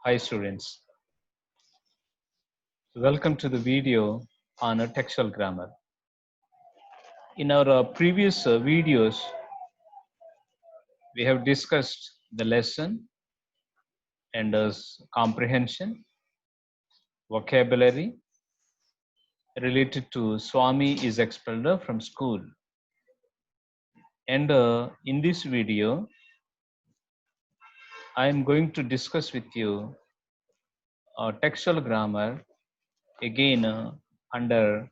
Hi students, welcome to the video on textual grammar. In our previous videos, we have discussed the lesson and comprehension, vocabulary related to Swami is expelled from school. And in this video, I am going to discuss with you textual grammar again under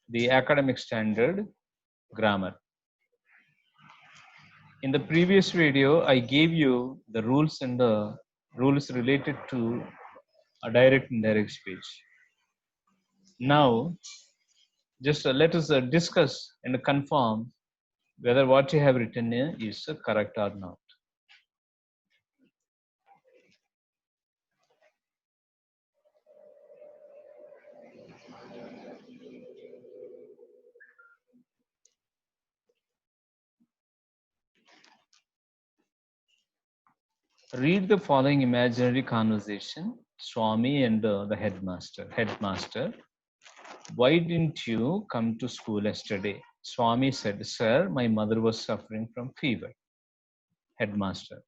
the academic standard grammar. In the previous video, I gave you the rules and the rules related to a direct and indirect speech. Now, just let us discuss and confirm whether what you have written here is correct or not. Read the following imaginary conversation, Swami and the headmaster. Headmaster, why didn't you come to school yesterday? Swami said, sir, my mother was suffering from fever. Headmaster,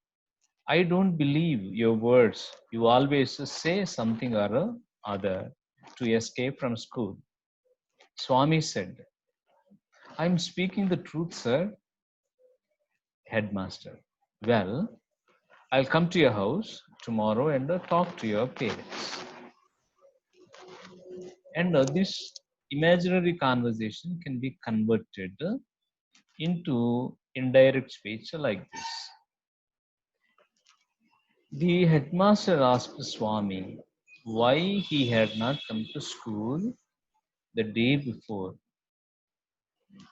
I don't believe your words. You always say something or other to escape from school. Swami said, I'm speaking the truth, sir. Headmaster, well, I'll come to your house tomorrow and talk to your parents. And this imaginary conversation can be converted into indirect speech like this. The headmaster asked Swami why he had not come to school the day before.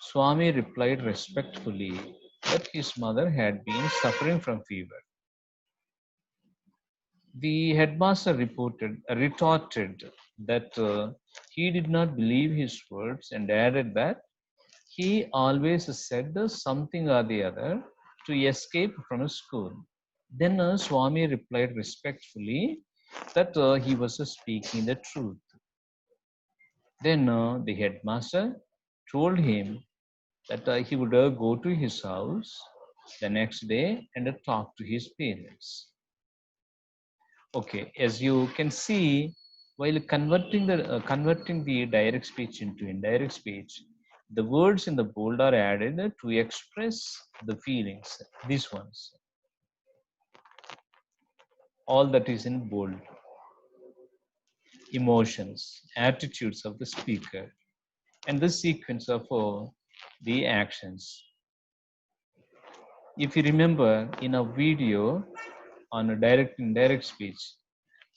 Swami replied respectfully that his mother had been suffering from fever. The headmaster retorted that he did not believe his words and added that he always said something or the other to escape from school. Then Swami replied respectfully that he was speaking the truth. Then the headmaster told him that he would go to his house the next day and talk to his parents. Okay, as you can see, while converting the direct speech into indirect speech, the words in the bold are added to express the feelings. These ones, all that is in bold, emotions, attitudes of the speaker, and the sequence of the actions. If you remember in a video on a direct and indirect speech,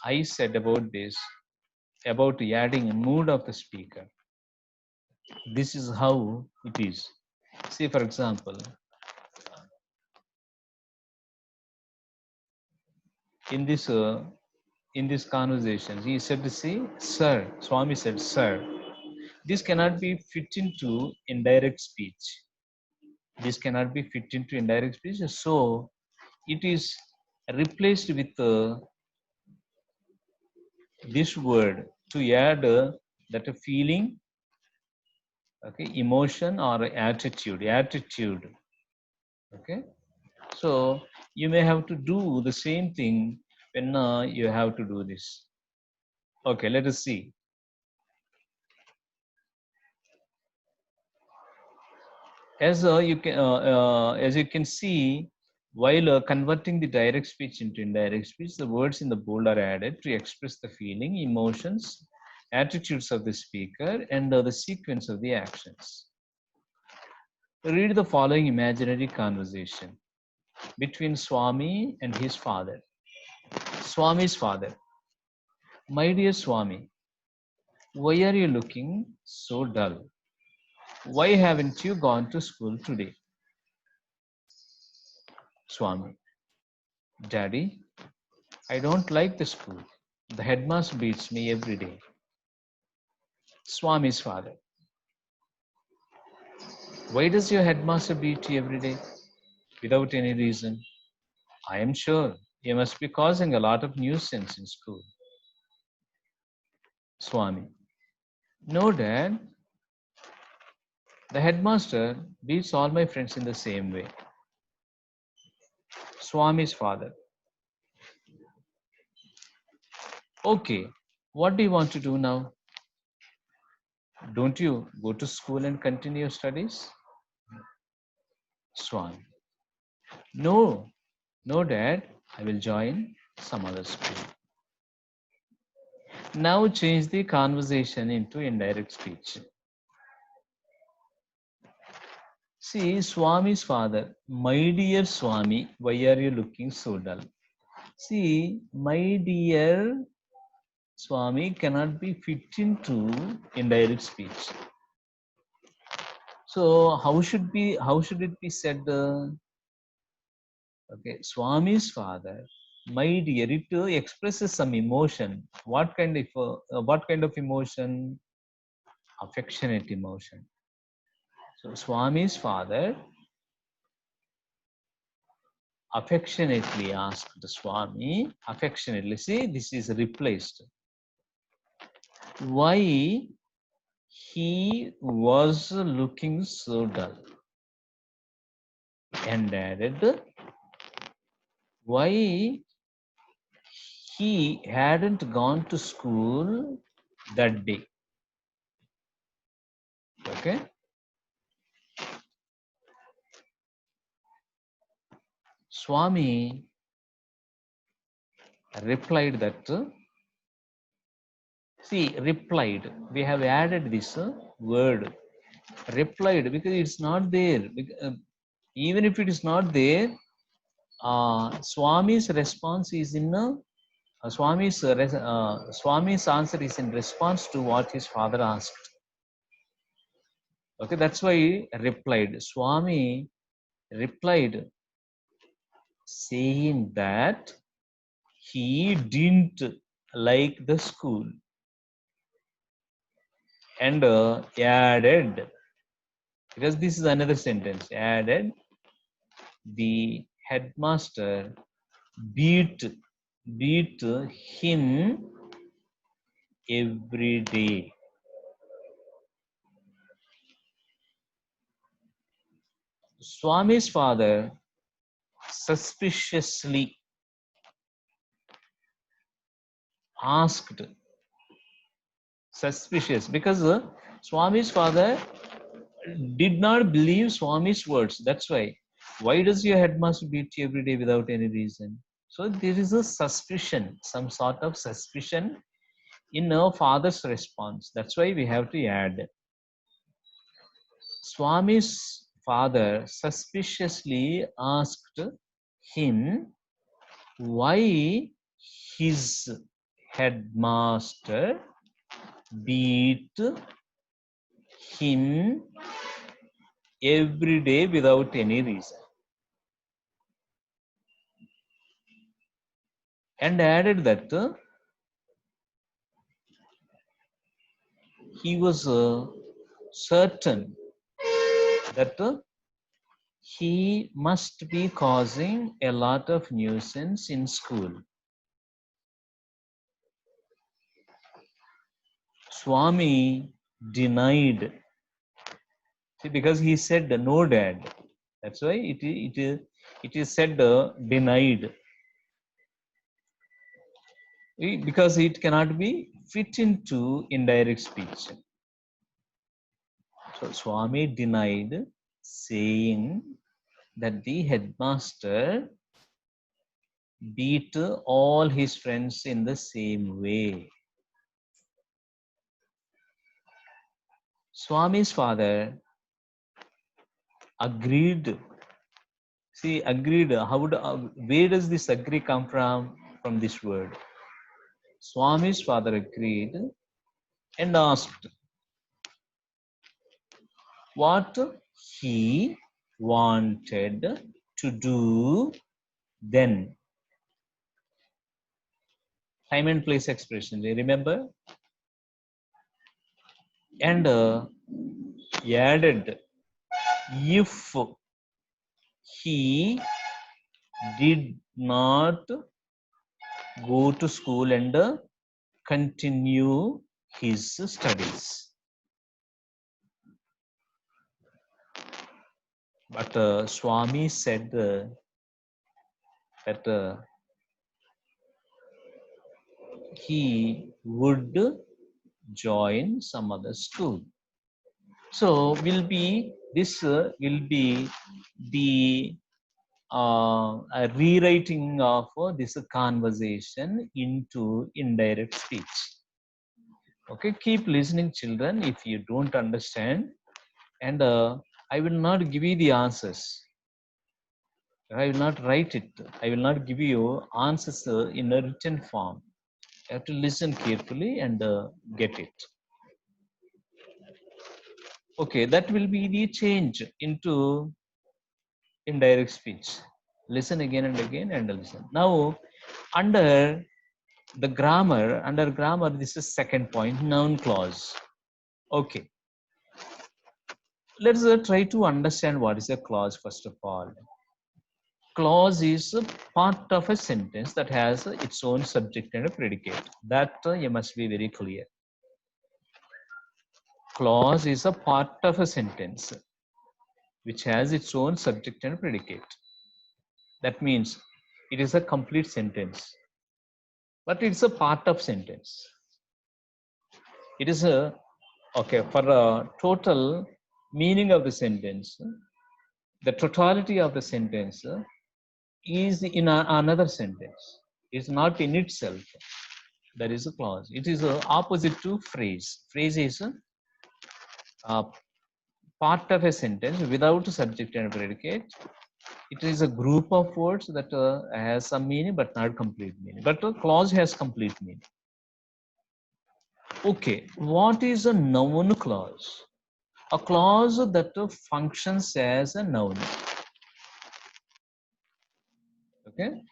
I said about this, about adding a mood of the speaker. This is how it is. Say, for example, in this conversation, he said to say, "Sir." Swami said, "Sir." This cannot be fit into indirect speech. This cannot be fit into indirect speech. So it is replaced with this word to add that a feeling, okay, emotion or attitude. Okay. So you may have to do the same thing when you have to do this. Okay, let us see. As you can see, while converting the direct speech into indirect speech, the words in the bold are added to express the feeling, emotions, attitudes of the speaker, and the sequence of the actions. Read the following imaginary conversation between Swami and his father. Swami's father. My dear Swami, why are you looking so dull? Why haven't you gone to school today? Swami. Daddy, I don't like the school. The headmaster beats me every day. Swami's father. Why does your headmaster beat you every day? Without any reason. I am sure He must be causing a lot of nuisance in school. Swami. No, Dad. The headmaster beats all my friends in the same way. Swami's father. Okay, what do you want to do now? Don't you go to school and continue your studies? Swami. No, no, Dad. I will join some other school. Now change the conversation into indirect speech. See, Swami's father, my dear Swami, why are you looking so dull? See, my dear Swami cannot be fit into indirect speech. So how should it be said? Okay, Swami's father, my dear, it expresses some emotion. What kind of emotion? Affectionate emotion. So Swami's father affectionately asked the Swami, affectionately, see, this is replaced. Why he was looking so dull? And added, why he hadn't gone to school that day. Okay. Swami replied that, replied, we have added this word, replied, because it's not there. Even if it is not there, Swami's response is in Swami's answer is in response to what his father asked. Okay, that's why he replied. Swami replied saying that he didn't like the school and added, because this is another sentence, added, the headmaster beat him every day. Swami's father suspiciously asked, suspicious, because Swami's father did not believe Swami's words. That's why. Why does your headmaster beat you every day without any reason? So there is a suspicion, some sort of suspicion in our father's response. That's why we have to add. Swami's father suspiciously asked him why his headmaster beat him every day without any reason. And added that he was certain that he must be causing a lot of nuisance in school. Swami denied. See, because he said no, Dad. That's why it is said denied. Because it cannot be fit into indirect speech. So Swami denied, saying that the headmaster beat all his friends in the same way. Swami's father agreed. See, agreed. Where does this agree come from? From this word. Swami's father agreed and asked what he wanted to do then. Time and place expression, do you remember? And he added, if he did not go to school and continue his studies. But Swami said that he would join some other school. So this will be the a rewriting of this conversation into indirect speech. Okay, keep listening, children. If you don't understand, and I will not give you the answers. I will not write it. I will not give you answers in a written form. You have to listen carefully and get it. Okay, that will be the change into indirect speech. Listen again and again and listen. Now, under grammar, this is second point, noun clause. Okay, let's try to understand what is a clause first of all. Clause is a part of a sentence that has its own subject and a predicate. That you must be very clear. Clause is a part of a sentence which has its own subject and predicate. That means it is a complete sentence, but it's a part of sentence. It is a, okay, for a total meaning of the sentence, the totality of the sentence is in another sentence. It's not in itself. There is a clause. It is opposite to phrase. Phrase is a part of a sentence without subject and predicate. It is a group of words that has some meaning but not complete meaning. But a clause has complete meaning. Okay, what is a noun clause? A clause that functions as a noun. Okay,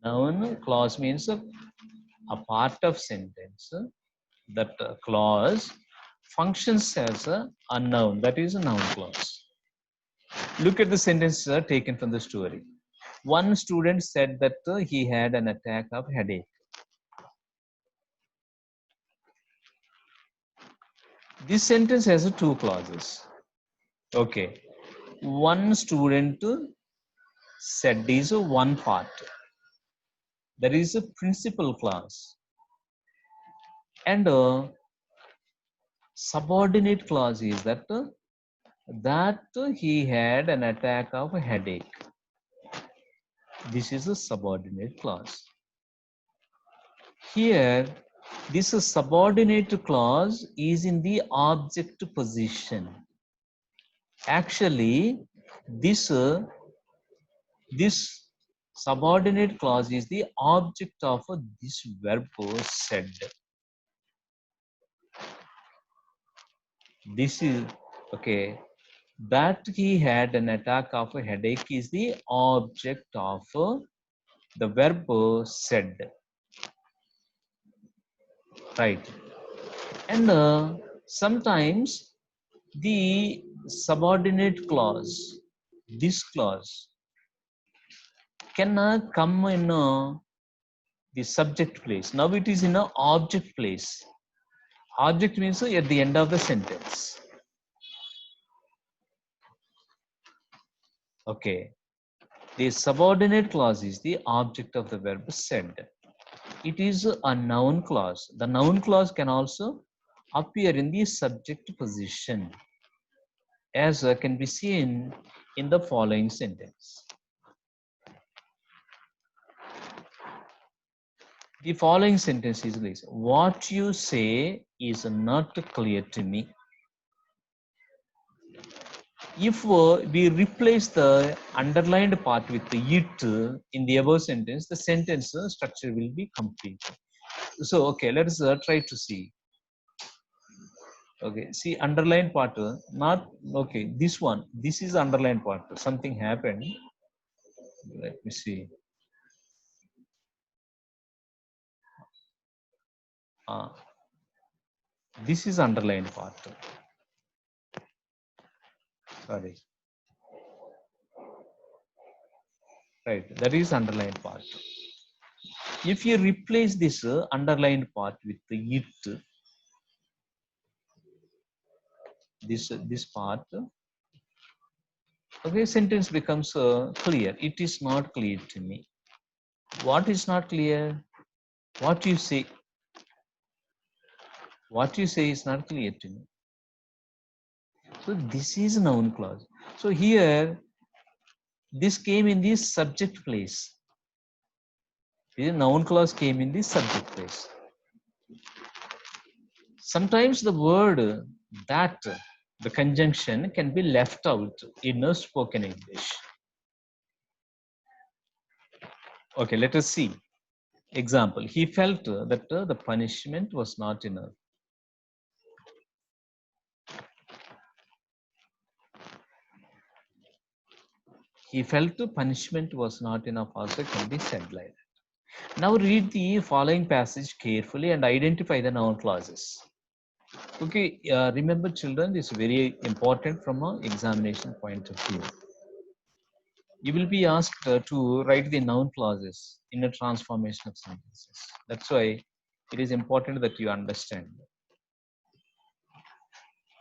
noun clause means a part of sentence that clause functions as a noun. That is a noun clause. Look at the sentence taken from the story. One student said that he had an attack of headache. This sentence has two clauses. Okay, one student said is one part. There is a principal clause and a subordinate clause is that he had an attack of headache. This is a subordinate clause. Here, this subordinate clause is in the object position. Actually, this subordinate clause is the object of this verb said. This is okay. That he had an attack of a headache is the object of the verb said. Right. And sometimes the subordinate clause, this clause, can come in the subject place. Now it is in an object place. Object means at the end of the sentence. Okay. The subordinate clause is the object of the verb said. It is a noun clause. The noun clause can also appear in the subject position, as can be seen in the following sentence. The following sentence is this: what you say is not clear to me. If we replace the underlined part with the it in the above sentence, the sentence structure will be complete. So, okay, let us try to see. Okay, see underlined part, not, okay, this one, this is underlined part. Something happened. Let me see. This is underlined part. Sorry. Right, that is underlined part. If you replace this underlined part with the it, this part, okay, sentence becomes clear. It is not clear to me. What is not clear? What you say. What you say is not clear to me. So this is noun clause. So here, this came in the subject place. The noun clause came in the subject place. Sometimes the word that, the conjunction can be left out in a spoken English. Okay, let us see. Example, he felt that the punishment was not enough. He felt the punishment was not enough also can be said like that. Now read the following passage carefully and identify the noun clauses. Okay, remember children, this is very important from an examination point of view. You will be asked to write the noun clauses in a transformation of sentences. That's why it is important that you understand.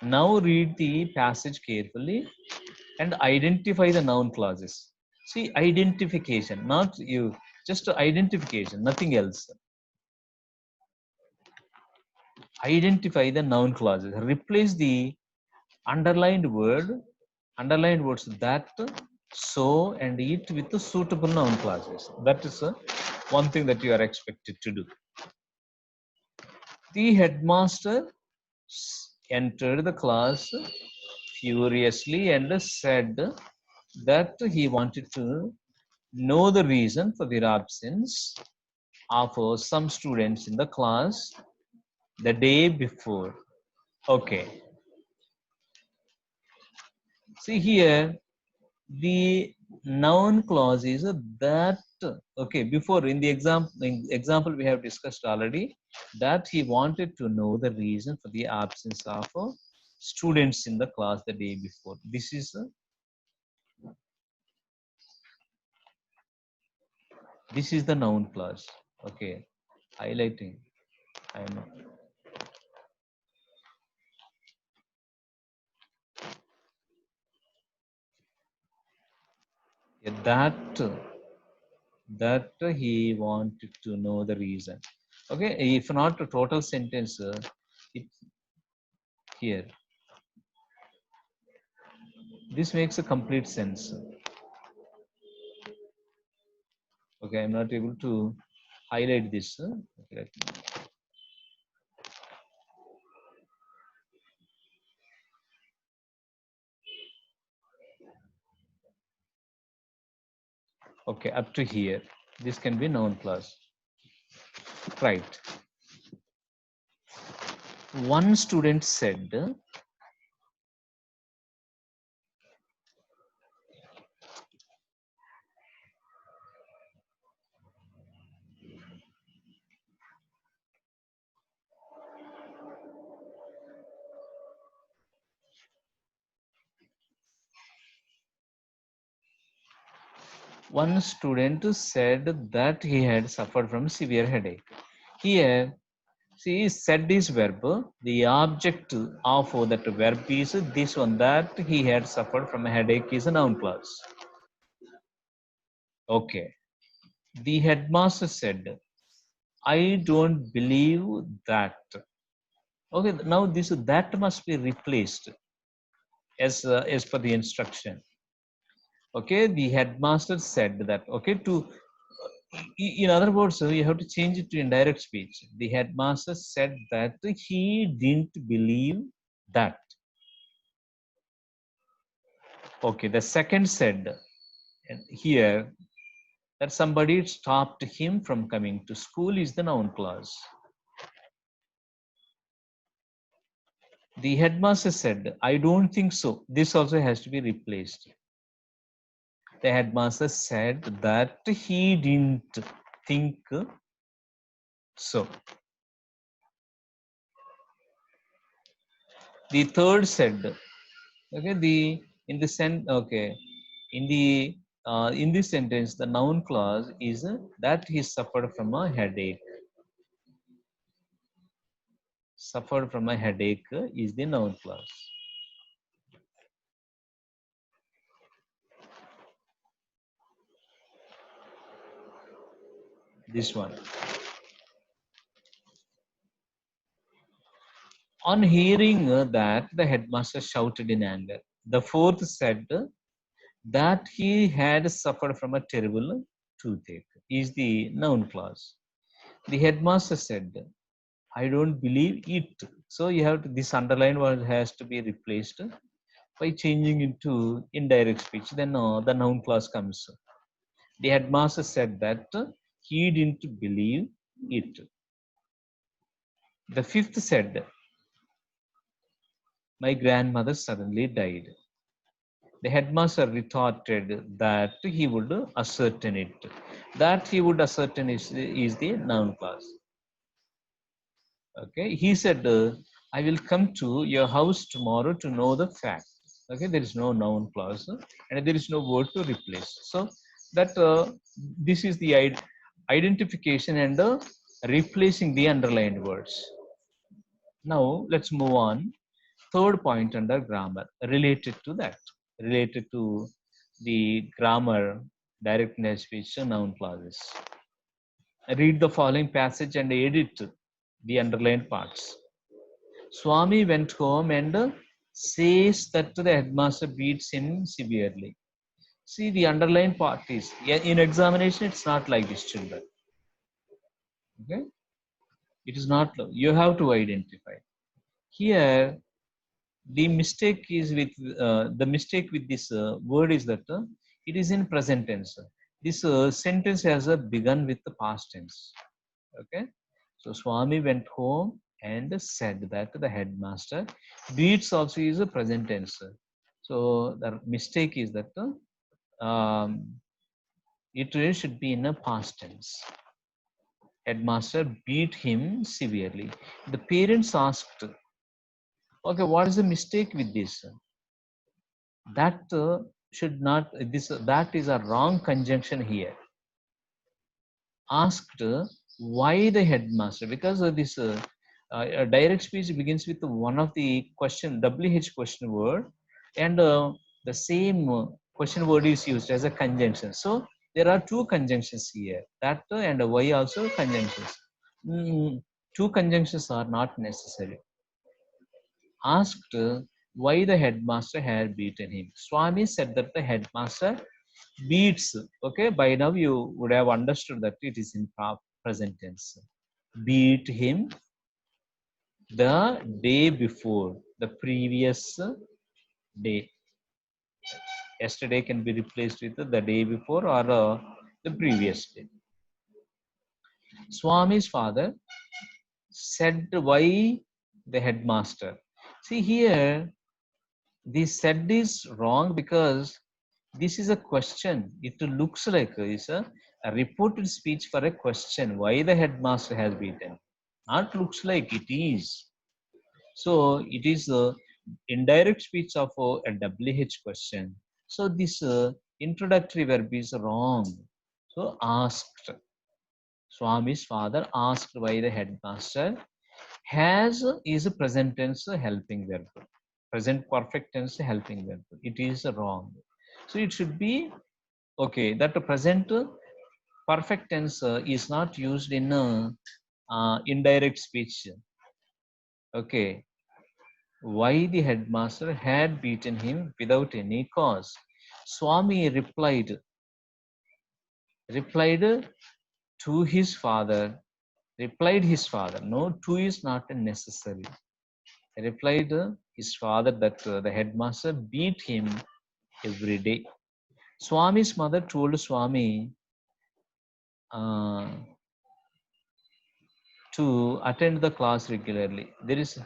Now read the passage carefully and identify the noun clauses. See, identification, not you, just identification, nothing else. Identify the noun clauses. Replace the underlined words that, so, and it with the suitable noun clauses. That is one thing that you are expected to do. The headmaster entered the class furiously and said that he wanted to know the reason for the absence of some students in the class the day before. Okay. See here, the noun clause is that. Okay, before in the example we have discussed already that he wanted to know the reason for the absence of students in the class the day before. This is the noun clause. Okay, highlighting. I am that he wanted to know the reason. Okay, if not a total sentence, it here. This makes a complete sense. Okay, I'm not able to highlight this. Okay, okay, up to here. This can be noun clause. Right. One student said, that he had suffered from severe headache. Here, see, said is verb. The object of that verb is this one, that he had suffered from a headache is a noun clause. Okay. The headmaster said, I don't believe that. Okay, now this that must be replaced as per the instruction. Okay, the headmaster said that. Okay, in other words, you have to change it to indirect speech. The headmaster said that he didn't believe that. Okay, the second said here that somebody stopped him from coming to school is the noun clause. The headmaster said, I don't think so. This also has to be replaced. The headmaster said that he didn't think so. The third said, okay, in the in this sentence, the noun clause is that he suffered from a headache. Suffered from a headache is the noun clause. This one. On hearing that, the headmaster shouted in anger. The fourth said that he had suffered from a terrible toothache is the noun clause. The headmaster said, I don't believe it. So you have to, this underlined word has to be replaced by changing into indirect speech. Then the noun clause comes. The headmaster said that he didn't believe it. The fifth said, my grandmother suddenly died. The headmaster retorted that he would ascertain it. That he would ascertain is the noun clause. Okay, he said, I will come to your house tomorrow to know the fact. Okay, there is no noun clause and there is no word to replace. So that this is the identification and replacing the underlined words. Now let's move on. Third point under grammar related to that, related to the grammar, direct speech, noun clauses. Read the following passage and edit the underlined parts. Swami went home and says that the headmaster beats him severely. See, the underlined part is, in examination, it's not like this, children. Okay? It is not, you have to identify. Here, the mistake is with, the mistake with this word is that it is in present tense. This sentence has begun with the past tense. Okay? So, Swami went home and said that the headmaster. Beats also is a present tense. So the mistake is that it really should be in a past tense. Headmaster beat him severely. The parents asked, okay, what is the mistake with this? That should not, that is a wrong conjunction here. Asked why the headmaster, because of this direct speech begins with one of the question, WH question word, and the same question word is used as a conjunction. So there are two conjunctions here, that and why also conjunctions. Two conjunctions are not necessary. Asked why the headmaster had beaten him. Swami said that the headmaster beats. Okay, by now you would have understood that it is in present tense. Beat him the day before, the previous day. Yesterday can be replaced with the day before or the previous day. Swami's father said why the headmaster. See here, this said is wrong because this is a question. It looks like it's a reported speech for a question. Why the headmaster has beaten? Not looks like, it is. So it is a indirect speech of a WH question. So this introductory verb is wrong. So asked. Swami's father asked why the headmaster. Has is a present tense helping verb. Present perfect tense helping verb. It is wrong. So it should be okay. That the present perfect tense is not used in indirect speech. Okay. Why the headmaster had beaten him without any cause. Swami replied to his father. Replied his father. No, to is not necessary. Replied his father that the headmaster beat him every day. Swami's mother told Swami to attend the class regularly. There is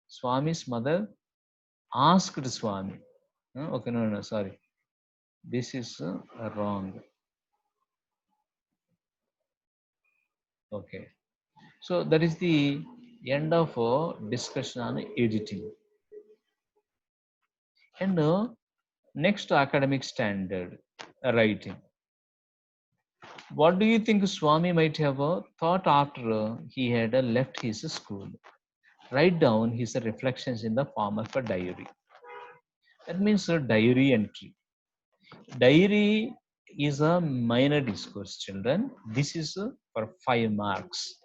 Swami's mother asked Swami. Okay, no, sorry. This is wrong. Okay. So that is the end of discussion on editing. And next academic standard. writing. What do you think Swami might have thought after he had left his school? Write down his reflections in the form of a diary. That means a diary entry. Diary is a minor discourse, children. This is for 5 marks.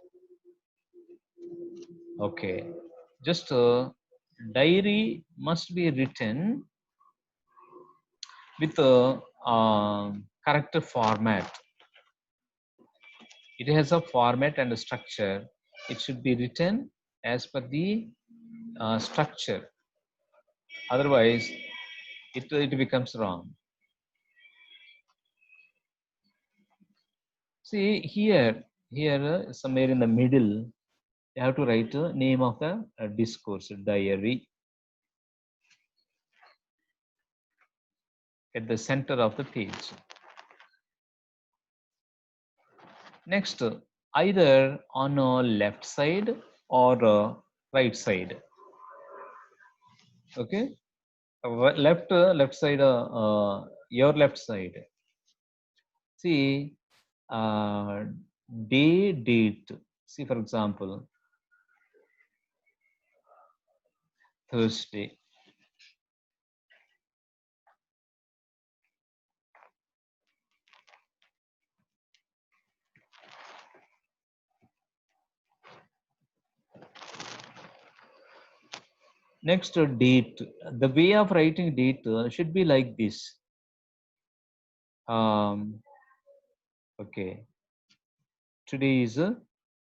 Okay. Just diary must be written with a correct format. It has a format and a structure. It should be written as per the structure. Otherwise, it becomes wrong. See here somewhere in the middle, you have to write the name of the discourse, diary, at the center of the page. Next, either on a left side or right side. Okay, left side, your left side. See, date. See, for example, Thursday. Next, date. The way of writing date should be like this. Okay. Today is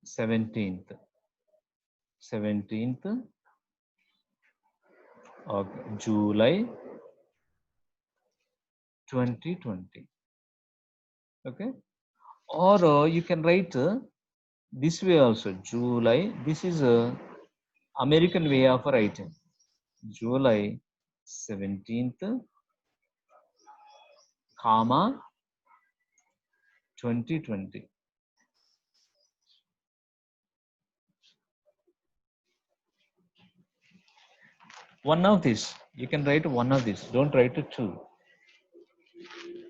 17th. 17th of July 2020. Okay. Or you can write this way also. July. This is a American way of writing. July 17th, comma 2020. One of this. You can write one of this. Don't write it two.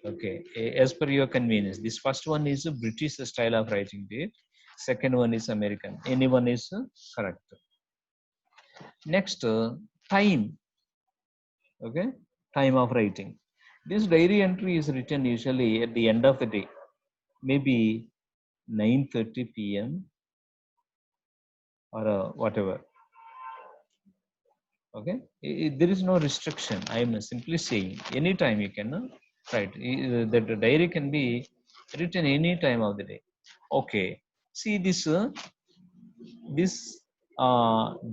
Okay. As per your convenience. This first one is a British style of writing date. Second one is American. Any one is correct. Next, time. Okay. Time of writing. This diary entry is written usually at the end of the day. Maybe 9:30 p.m. or whatever. Okay, there is no restriction. I am simply saying anytime you can write. The diary can be written any time of the day. Okay, see this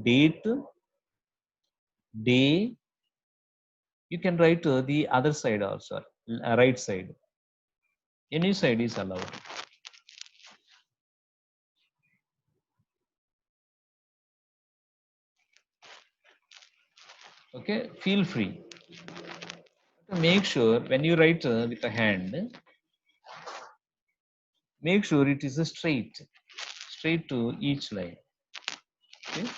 date, day. You can write the other side also, right side. Any side is allowed. Okay, feel free. Make sure when you write with a hand, make sure it is a straight to each line. Okay,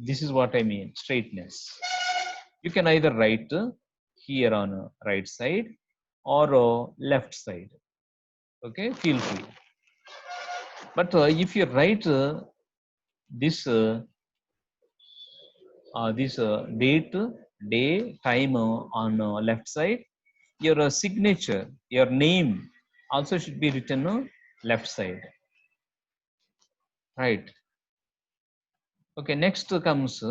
this is what I mean, straightness. You can either write here on right side or left side. Okay, feel free. But if you write this date, day, time on left side, your signature, your name also should be written left side. Right. Okay, next comes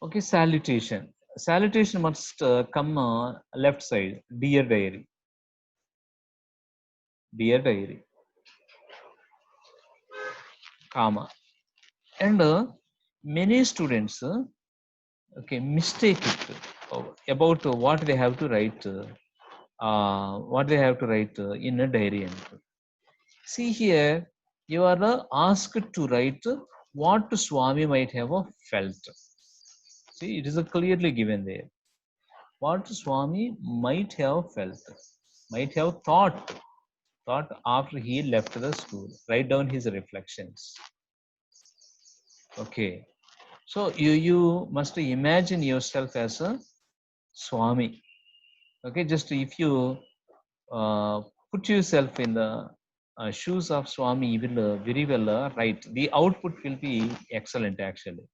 okay, salutation. Salutation must come left side. Dear diary. Dear diary. Comma. And many students okay, mistake it about what they have to write. What they have to write in a diary entry. See here, you are asked to write what Swami might have felt. See, it is clearly given there. What Swami might have felt, might have thought after he left the school. Write down his reflections. Okay. So you must imagine yourself as a Swami. Okay, just if you put yourself in the shoes of Swami, you will very well write. The output will be excellent actually.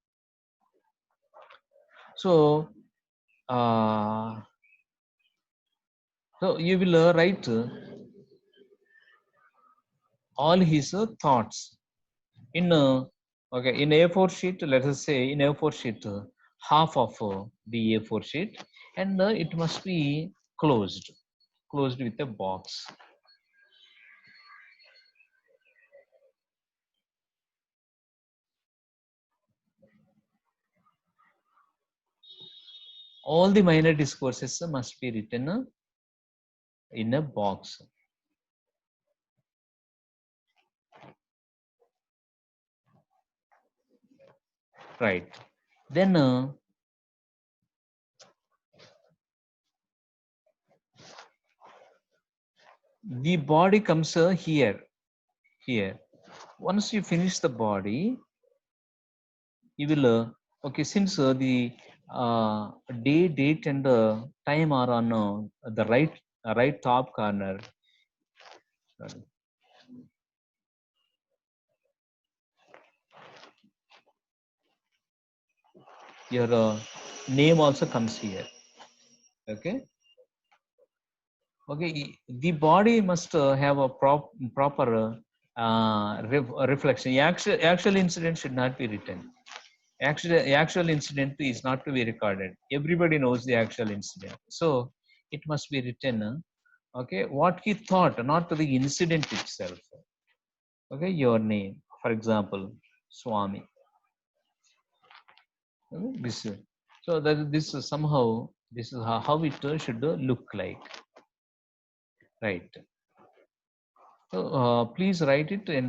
So uh, so you will write all his thoughts in okay, in A4 sheet. Let us say in A4 sheet, half of the A4 sheet, and it must be closed with a box. All the minor discourses must be written in a box. Right. Then the body comes here. Once you finish the body, you will okay, since the day, date, and time are on the right top corner. Sorry. Your name also comes here. Okay. Okay. The body must have a proper reflection. Actual incident should not be written. Actual incident is not to be recorded. Everybody knows the actual incident, so it must be written. Okay, what he thought, not the incident itself. Okay, your name, for example, Swami. Okay, so that this is somehow, this is how it should look like, right? So please write it, and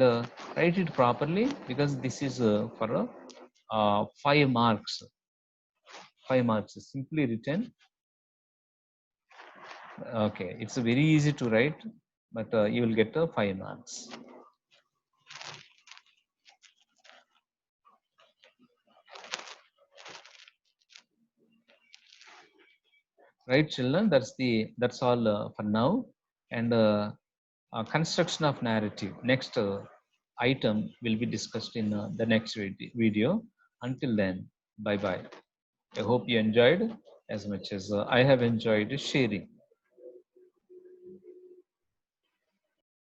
write it properly, because this is for 5 marks. 5 marks is simply written. Okay, it's very easy to write, but you will get 5 marks. Right, children? That's all for now. And construction of narrative. Next item will be discussed in the next video. Until then, bye bye. I hope you enjoyed as much as I have enjoyed sharing.